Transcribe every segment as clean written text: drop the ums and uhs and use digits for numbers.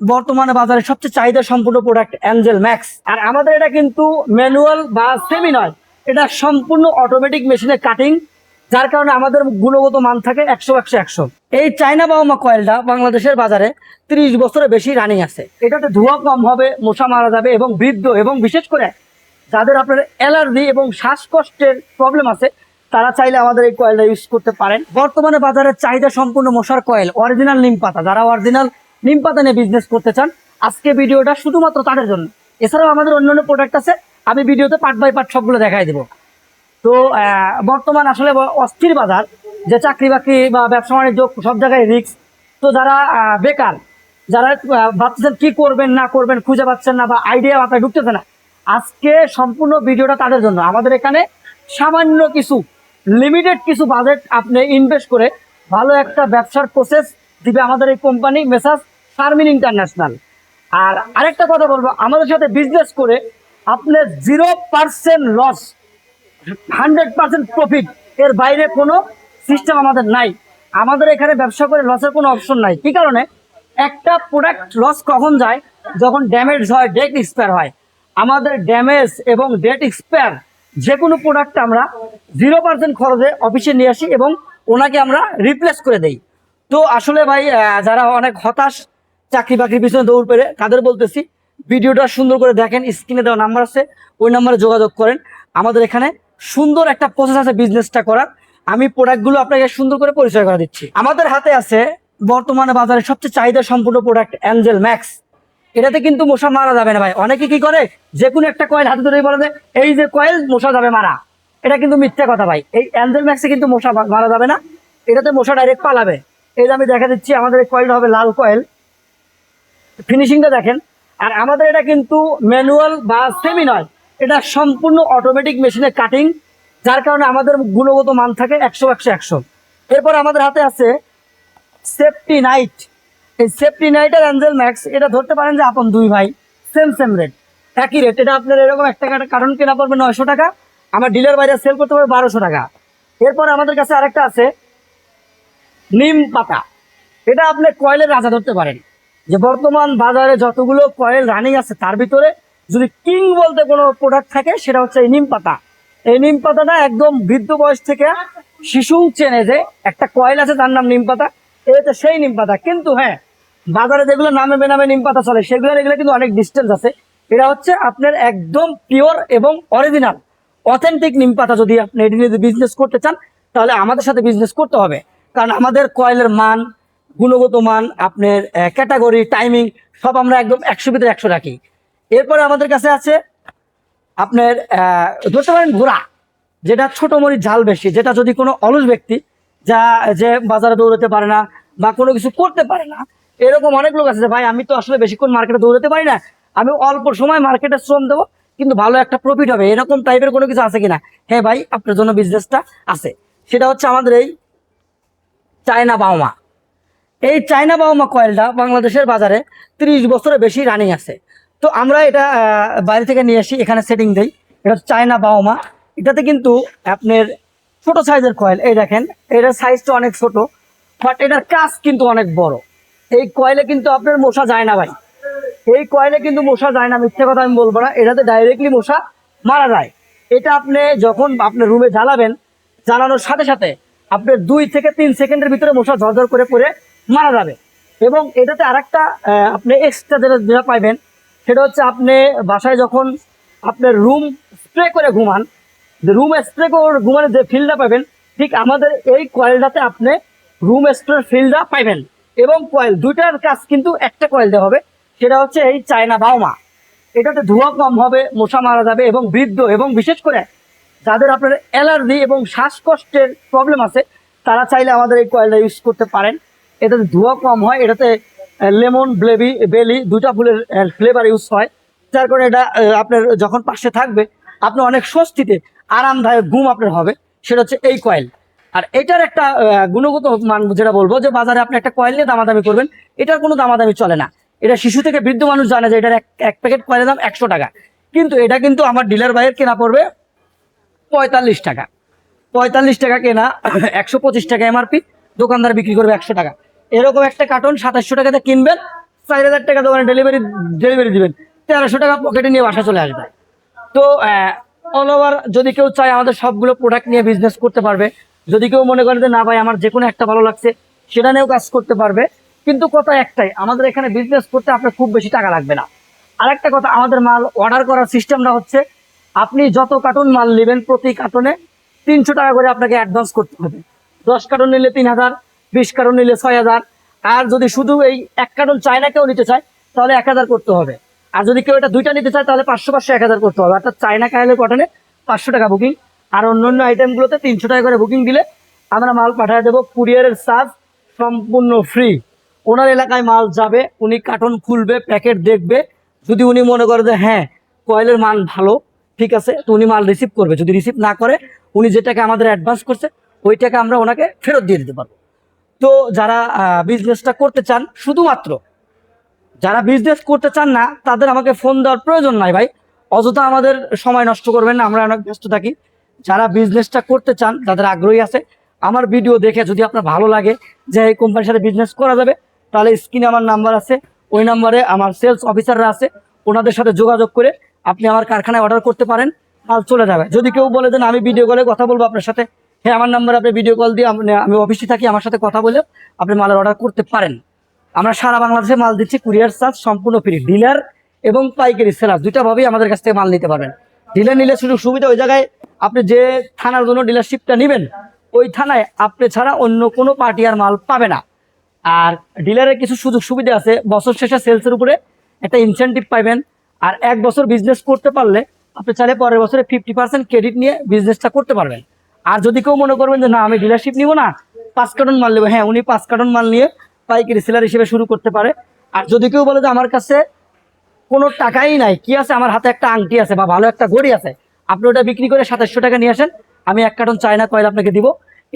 বর্তমানে বাজারে সবচেয়ে চাহিদা সম্পূর্ণ প্রোডাক্ট অ্যাঞ্জেল ম্যাক্স। আর আমাদের এটা কিন্তু ম্যানুয়াল বা সেমি নয়, এটা সম্পূর্ণ অটোমেটিক মেশিনে কাটিং, যার কারণে আমাদের গুণগত মান থাকে 100 এই চায়না বাউমা কয়েলটা বাংলাদেশের বাজারে 30 বছরের বেশি রানিং আছে। এটাতে ধোঁয়া কম হবে, মশা মারা যাবে, এবং বৃদ্ধ এবং বিশেষ করে যাদের আপনার অ্যালার্জি এবং শ্বাসকষ্টের প্রবলেম আছে তারা চাইলে আমাদের এই কয়েলটা ইউজ করতে পারেন। বর্তমানে বাজারে চাহিদা সম্পূর্ণ মশার কয়েল অরিজিনাল নিম পাতা, যারা অরিজিনাল নিম পাতা নিয়ে বিজনেস করতে চান, আজকে ভিডিওটা শুধুমাত্র তাদের জন্য। এছাড়াও আমাদের অন্যান্য প্রোডাক্ট আছে, আমি ভিডিওতে পার্ট বাই পার্ট সবগুলো দেখাই দেবো। তো বর্তমান আসলে অস্থির বাজার, যে চাকরি বাকরি বা ব্যবসা বাণিজ্য সব জায়গায় রিস্ক। তো যারা বেকার, যারা ভাবছেন কি করবেন না করবেন খুঁজে পাচ্ছেন না বা আইডিয়া মাথায় ঢুকতেছে না, আজকে সম্পূর্ণ ভিডিওটা তাদের জন্য। আমাদের এখানে সামান্য কিছু লিমিটেড কিছু বাজেট আপনি ইনভেস্ট করে ভালো একটা ব্যবসার প্রসেস দিবে আমাদের এই কোম্পানি মেসার্স শারমিন ইন্টারন্যাশনাল। আর আরেকটা কথা বলবো, আমাদের সাথে বিজনেস করে আপনি 0% লস, 100% প্রফিট, এর বাইরে কোনো সিস্টেম আমাদের নাই। আমাদের এখানে ব্যবসা করে লসের কোনো অপশন নাই। কি কারণে? একটা প্রোডাক্ট লস কখন যায়? যখন ড্যামেজ হয়, ডেট এক্সপায়ার হয়। আমাদের ড্যামেজ এবং ডেট এক্সপায়ার যে কোনো প্রোডাক্ট আমরা 0% খরচে অফিসে নিয়ে আসি এবং ওনাকে আমরা রিপ্লেস করে দেই। তো আসলে ভাই, যারা অনেক হতাশ চাকরি বাকরির পিছনে দৌড় পেরে, তাদের বলতেছি ভিডিওটা সুন্দর করে দেখেন, স্ক্রিনে দেওয়া নাম্বার আছে, ওই নাম্বারে যোগাযোগ করেন। আমাদের এখানে সুন্দর একটা প্রসেস আছে বিজনেসটা করার। আমি প্রোডাক্টগুলো আপনাকে সুন্দর করে পরিচয় করে দিচ্ছি। আমাদের হাতে আছে বর্তমানে বাজারে সবচেয়ে চাহিদা সম্পূর্ণ প্রোডাক্ট অ্যাঞ্জেল ম্যাক্স। এটাতে কিন্তু মশা মারা যাবে না ভাই। অনেকে কি করে, যে কোনো একটা কয়েল হাতে ধরে বলে যে এই যে কয়েল মশা যাবে মারা, এটা কিন্তু মিথ্যা কথা ভাই। এই অ্যাঞ্জেল ম্যাক্সে কিন্তু মশা মারা যাবে না, এটাতে মশা ডাইরেক্ট পালাবে। এই যে আমি দেখা দিচ্ছি, আমাদের এই কয়েলটা হবে লাল কয়েল, ফিনিশিংটা দেখেন। আর আমাদের এটা কিন্তু ম্যানুয়াল বা সেমি নয়, এটা সম্পূর্ণ অটোমেটিক মেশিনে কাটিং, যার কারণে আমাদের গুণগত মান থাকে 100 এরপর আমাদের হাতে আছে সেফটি নাইট। এই সেফটি নাইটের অ্যাঞ্জেল ম্যাক্স, এটা ধরতে পারেন যে আপন দুই ভাই, সেম রেট, একই রেট। এটা আপনার এরকম একটা কারণ কেনা পড়বে 900 টাকা, আমার ডিলার বাইরে সেল করতে পারবে 1200 টাকা। এরপর আমাদের কাছে আরেকটা আছে নিম পাতা। এটা আপনি কয়েলের রাজা ধরতে পারেন। যে বর্তমান বাজারে যতগুলো কয়েল রানিং আছে তার ভিতরে যদি কিং বলতে কোনো প্রোডাক্ট থাকে সেটা হচ্ছে এই নিম পাতা। এই নিম পাতাটা একদম বৃদ্ধ বয়স থেকে শিশু চেনে যে একটা কয়েল আছে তার নাম নিম পাতা, এটা হচ্ছে সেই নিম পাতা। কিন্তু হ্যাঁ, বাজারে যেগুলো নামে বেনামে নিম পাতা চলে সেগুলো এগুলো কিন্তু অনেক ডিস্টেন্স আছে। এটা হচ্ছে আপনার একদম পিওর এবং অরিজিনাল অথেন্টিক নিম পাতা। যদি আপনি এটি নিয়ে বিজনেস করতে চান তাহলে আমাদের সাথে বিজনেস করতে হবে, কারণ আমাদের কয়েলের মান, গুণগত মান, আপনার ক্যাটাগরি, টাইমিং সব আমরা একদম 100 ভিতরে 100 রাখি। এরপরে আমাদের কাছে আছে আপনার ধরতে পারেন ঘোড়া, যেটা ছোট মরিচ ঝাল বেশি, যেটা যদি কোনো অলস ব্যক্তি যে বাজারে দৌড়াতে পারে না বা কোনো কিছু করতে পারে না, এরকম অনেক লোক আছে যে ভাই আমি তো আসলে বেশিক্ষণ মার্কেটে দৌড়াতে পারি না, আমি অল্প সময় মার্কেটে শ্রম দেবো কিন্তু ভালো একটা প্রফিট হবে, এরকম টাইপের কোনো কিছু আছে কিনা? হ্যাঁ ভাই, আপনার জন্য বিজনেসটা আছে। সেটা হচ্ছে আমাদের এই চায়না বাউমা। এই চায়না বাউমা কয়েলটা বাংলাদেশের বাজারে 30 বছরের বেশি রানিং আছে। তো আমরা এটা বাইরে থেকে নিয়ে আসি, এখানে সেটিং দেই। এটা চায়না বাউমা। এটাতে কিন্তু আপনার ছোট সাইজের কয়েল, এই দেখেন এটার সাইজটা অনেক ছোট, বাট এটার কাজ কিন্তু অনেক বড়। এই কয়েলে কিন্তু আপনার মশা যায় না ভাই, এই কয়েলে কিন্তু মশা যায় না, মিথ্যে কথা আমি বলবো না, এটাতে ডাইরেক্টলি মশা মারা যায়। এটা আপনি যখন আপনার রুমে জ্বালাবেন, জ্বালানোর সাথে সাথে আপনার 2 থেকে 3 সেকেন্ডের ভিতরে মশা ঝরঝর করে পড়ে মারা যাবে। এবং এটাতে আরেকটা আপনি এক্সট্রা যেটা পাইবেন সেটা হচ্ছে, আপনি বাসায় যখন আপনার রুম স্প্রে করে ঘুমান, রুম স্প্রে করে ঘুমানোর যে ফিলটা পাবেন, ঠিক আমাদের এই কয়েলটাতে আপনি রুম স্প্রে ফিলটা পাইবেন। এবং কয়েল দুইটার কাজ কিন্তু একটা কয়েল দেওয়া হবে, সেটা হচ্ছে এই চায়না বাউমা। এটাতে ধোঁয়া কম হবে, মশা মারা যাবে, এবং বৃদ্ধ এবং বিশেষ করে যাদের আপনার অ্যালার্জি এবং শ্বাসকষ্টের প্রবলেম আছে তারা চাইলে আমাদের এই কয়েলটা ইউজ করতে পারেন। এটাতে ধোঁয়া কম হয়, এটাতে লেমন বেলি দুইটা ফুলের ফ্লেভার ইউজ হয়, যার কারণে এটা আপনার যখন পাশে থাকবে আপনি অনেক স্বস্তিতে আরামদায়ক ঘুম আপনার হবে। সেটা হচ্ছে এই কয়েল। আর এটার একটা গুণগত মান যেটা বলবো, যে বাজারে আপনি একটা কয়েল নিয়ে দামাদামি করবেন, এটার কোনো দামাদামি চলে না। এটা শিশু থেকে বৃদ্ধ মানুষ জানে যে এটার এক প্যাকেট কয়েলের দাম 100 টাকা, কিন্তু এটা কিন্তু আমার ডিলার ভাইয়ের কেনা পড়বে 45 টাকা। 45 টাকা কেনা, 125 টাকা এমআরপি, দোকানদার বিক্রি করবে 100 টাকা। এরকম একটা কার্টন 2700 টাকাতে কিনবেন, 4,000 টাকা দোকানে ডেলিভারি দিবেন, 1300 টাকা পকেটে নিয়ে বাসা চলে আসবে। তো অল ওভার যদি কেউ চায় আমাদের সবগুলো প্রোডাক্ট নিয়ে বিজনেস করতে পারবে। যদি কেউ মনে করে যে না ভাই আমার যে কোনো একটা ভালো লাগছে সেটা নিয়েও কাজ করতে পারবে। কিন্তু কথা একটাই, আমাদের এখানে বিজনেস করতে আপনার খুব বেশি টাকা লাগবে না। আরেকটা কথা, আমাদের মাল অর্ডার করার সিস্টেমটা হচ্ছে আপনি যত কার্টুন মাল নেবেন প্রতি কার্টুনে 300 টাকা করে আপনাকে অ্যাডভান্স করতে হবে। 10 কার্টুন নিলে 3000, 20 কার্টুন নিলে 6000। আর যদি শুধু এই 1 কার্টুন চায়না কেউ নিতে চায় তাহলে 1000 করতে হবে। আর যদি কেউ এটা 2টা নিতে চায় তাহলে 500 500 1000 করতে হবে। অর্থাৎ চায়না কাইলে কটনে 500 টাকা বুকিং, আর অন্যান্য আইটেমগুলোতে 300 টাকা করে বুকিং দিলে আমরা মাল পাঠিয়ে দেবো। কুরিয়ারের চার্জ সম্পূর্ণ ফ্রি। ওনার এলাকায় মাল যাবে, উনি কার্টন খুলবে, প্যাকেট দেখবে। যদি উনি মনে করে যে হ্যাঁ কয়েলের মান ভালো, ঠিক আছে, তো উনি মাল রিসিভ করবে। যদি রিসিভ না করে উনি যে টাকা আমাদের অ্যাডভান্স করছে ওই টাকা আমরা ওনাকে ফেরত দিয়ে দিতে পারবো। তো যারা বিজনেসটা করতে চান, শুধুমাত্র যারা বিজনেস করতে চান না তাদের আমাকে ফোন দেওয়ার প্রয়োজন নাই ভাই, অযথা আমাদের সময় নষ্ট করবেন না, আমরা অনেক ব্যস্ত থাকি। যারা বিজনেসটা করতে চান, যাদের আগ্রহী আছে, আমার ভিডিও দেখে যদি আপনার ভালো লাগে যে এই কোম্পানির সাথে বিজনেস করা যাবে, তাহলে স্ক্রিনে আমার নাম্বার আছে, ওই নাম্বারে আমার সেলস অফিসাররা আছে, ওনাদের সাথে যোগাযোগ করে আপনি আমার কারখানায় অর্ডার করতে পারেন, মাল চলে যাবে। যদি কেউ বলে দেন আমি ভিডিও কলে কথা বলবো আপনার সাথে, হ্যাঁ আমার নাম্বারে আপনি ভিডিও কল দিয়ে আমি অফিসে থাকি, আমার সাথে কথা বলে আপনি মালের অর্ডার করতে পারেন। আমরা সারা বাংলাদেশে মাল দিচ্ছি, কুরিয়ার চার্জ সম্পূর্ণ ফ্রি। ডিলার এবং পাইকারি সেলার দুইটা ভাবেই আমাদের কাছ থেকে মাল নিতে পারবেন। ডিলার নিলে সুযোগ সুবিধা ওই জায়গায়, আপনি যে থানার জন্য ডিলারশিপটা নেবেন ওই থানায় আপনি ছাড়া অন্য কোনো পার্টি আর মাল পাবে না। আর ডিলারের কিছু সুযোগ সুবিধা আছে, বছর শেষে সেলসের উপরে একটা ইনসেন্টিভ পাইবেন। আর 1 বছর বিজনেস করতে পারলে আপনি চাইলে পরের বছরে 50% ক্রেডিট নিয়ে বিজনেসটা করতে পারবেন। আর যদি কেউ মনে করবেন যে না আমি ডিলারশিপ নিব না, 5 কার্টন মাল নেবো, হ্যাঁ উনি 5 কার্টন মাল নিয়ে পাইকারি সেলার হিসেবে শুরু করতে পারে। আর যদি কেউ বলে যে আমার কাছে কোনো টাকাই নাই, কি আছে আমার হাতে একটা আংটি আছে বা ভালো একটা ঘড়ি আছে, আপনি ওটা বিক্রি করে 2700 টাকা নিয়ে আসেন, আমি 1 কার্টন চায়না কয়েল আপনাকে দিব।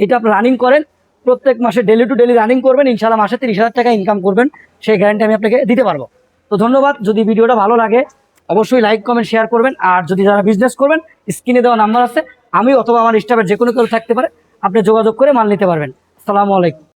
এটা আপনি রানিং করেন, প্রত্যেক মাসে ডেলি টু ডেলি রানিং করবেন, ইনশাল্লাহ মাসে 30,000 টাকা ইনকাম করবেন, সেই গ্যারান্টি আমি আপনাকে দিতে পারবো। তো ধন্যবাদ। যদি ভিডিওটা ভালো লাগে অবশ্যই লাইক কমেন্ট শেয়ার করবেন। আর যদি যারা বিজনেস করবেন, স্ক্রিনে দেওয়া নাম্বার আছে, আমি অথবা আমার স্টাফের যে কোনো কেউ থাকতে পারে, আপনি যোগাযোগ করে মাল নিতে পারবেন। আসসালামু আলাইকুম।